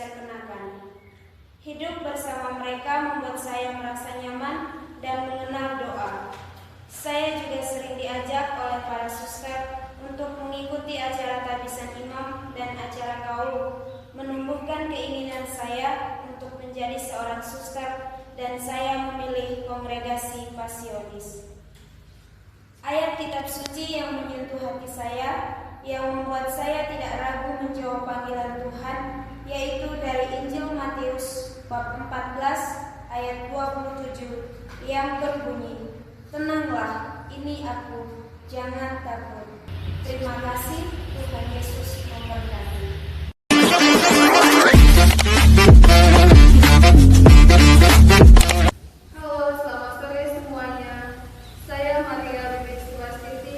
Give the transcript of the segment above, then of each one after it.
saya kenakan. Hidup bersama mereka membuat saya merasa nyaman dan mengenal doa. Saya juga sering diajak oleh para suster untuk mengikuti acara tabisan imam dan acara gaul, menumbuhkan keinginan saya untuk menjadi seorang suster, dan saya memilih kongregasi Pasionis. Ayat kitab suci yang menyentuh hati saya, yang membuat saya tidak ragu menjawab panggilan Tuhan, yaitu dari Injil Matius bab 14 ayat 27 yang berbunyi, "Tenanglah, ini aku, jangan takut." Terima kasih, Tuhan Yesus memberkati. Halo, selamat sore semuanya. Saya Maria Bibit Suwastiti,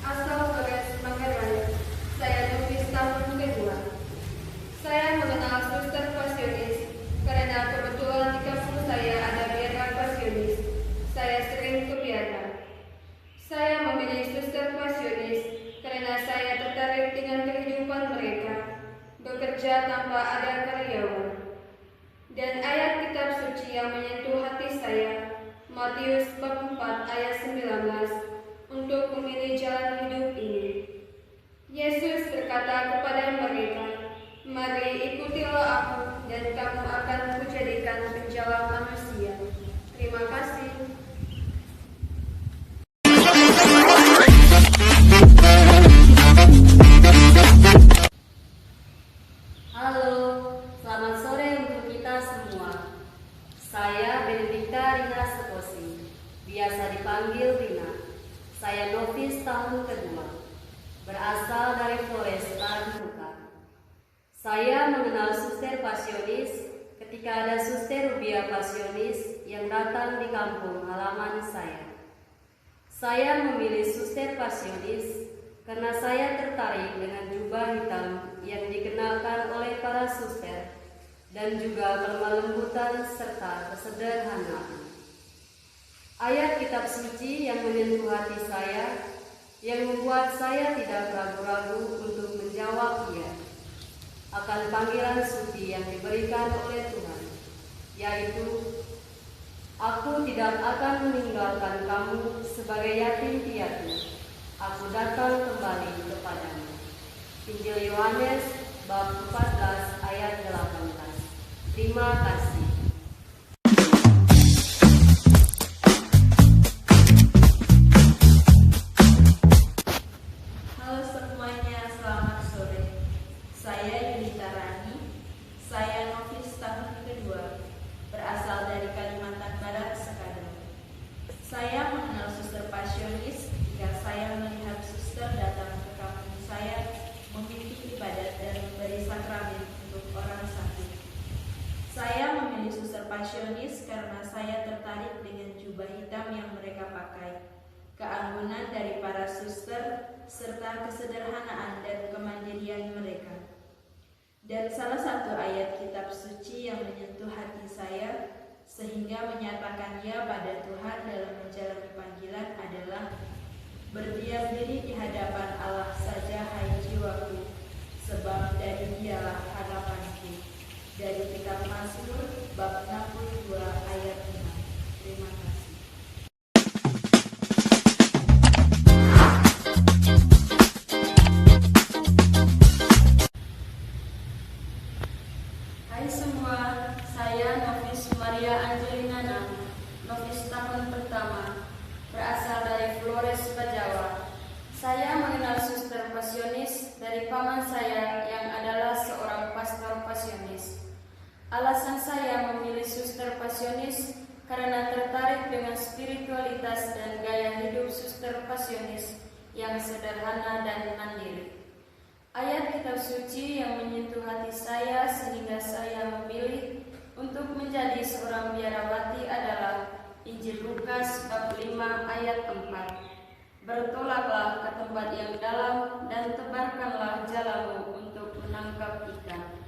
asal Bagas Manggarai. Saya novis tahun kedua. Saya mengenal suster Pasionis karena kebetulan di kampus saya ada biara Pasionis. Saya sering ke biara. Saya memilih suster Pasionis karena saya tertarik dengan kehidupan mereka, bekerja tanpa ada karyawan. Dan ayat kitab suci yang menyentuh hati saya, Matius bab 4 ayat 19, untuk memilih jalan hidup ini. Yesus berkata kepada mereka, "Mari ikutilah aku, dan kamu akan kujadikan penjala manusia." Terima kasih. Halo, selamat sore untuk kita semua. Saya Benedikta Rina Sekosi, biasa dipanggil Rina. Saya novis tahun kedua, berasal dari Floresta Duka. Saya mengenal suster Pasionis ketika ada suster Rubia Pasionis yang datang di kampung halaman saya. Saya memilih suster Pasionis karena saya tertarik dengan jubah hitam yang dikenakan oleh para suster dan juga kelembutan serta kesederhanaan. Ayat kitab suci yang menyentuh hati saya, yang membuat saya tidak ragu-ragu untuk menjawab iya akan panggilan suci yang diberikan oleh Tuhan, yaitu, "Aku tidak akan meninggalkan kamu sebagai yatim piatu. Aku datang kembali kepadamu." Injil Yohanes bab 14 ayat 18. Terima kasih. Halo semuanya, selamat sore. Saya Yunita Rani. Saya novis tahun kedua, berasal dari Kalimantan Barat, Sekadau. Saya mengenal suster Pasionis ketika saya melihat suster datang ke kampung saya memimpin ibadat dan memberi sakramen untuk orang sakit. Saya memilih suster Pasionis karena saya tertarik dengan jubah hitam yang mereka pakai, keanggunan dari para suster, serta kesederhanaan dan kemandirian mereka. Dan salah satu ayat kitab suci yang menyentuh hati saya sehingga menyatakan ya pada Tuhan dalam menjalani panggilan adalah, "Berdiam diri di hadapan Allah saja, hai jiwaku, sebab dari Dialah harapanku." Dari kitab Mazmur bab 62 ayat 6. Terima kasih. Hai semua, saya novis Maria Angelina Nam, novis tahun pertama, berasal dari Flores, Jawa. Saya mengenal suster Pasionis dari paman saya yang adalah seorang pastor Pasionis. Alasan saya memilih suster Pasionis karena tertarik dengan spiritualitas dan gaya hidup suster Pasionis yang sederhana dan mandiri. Ayat kitab suci yang menyentuh hati saya sehingga saya memilih untuk menjadi seorang biarawati adalah Injil Lukas bab 5 ayat 4. "Bertolaklah ke tempat yang dalam dan tebarkanlah jalamu untuk menangkap ikan."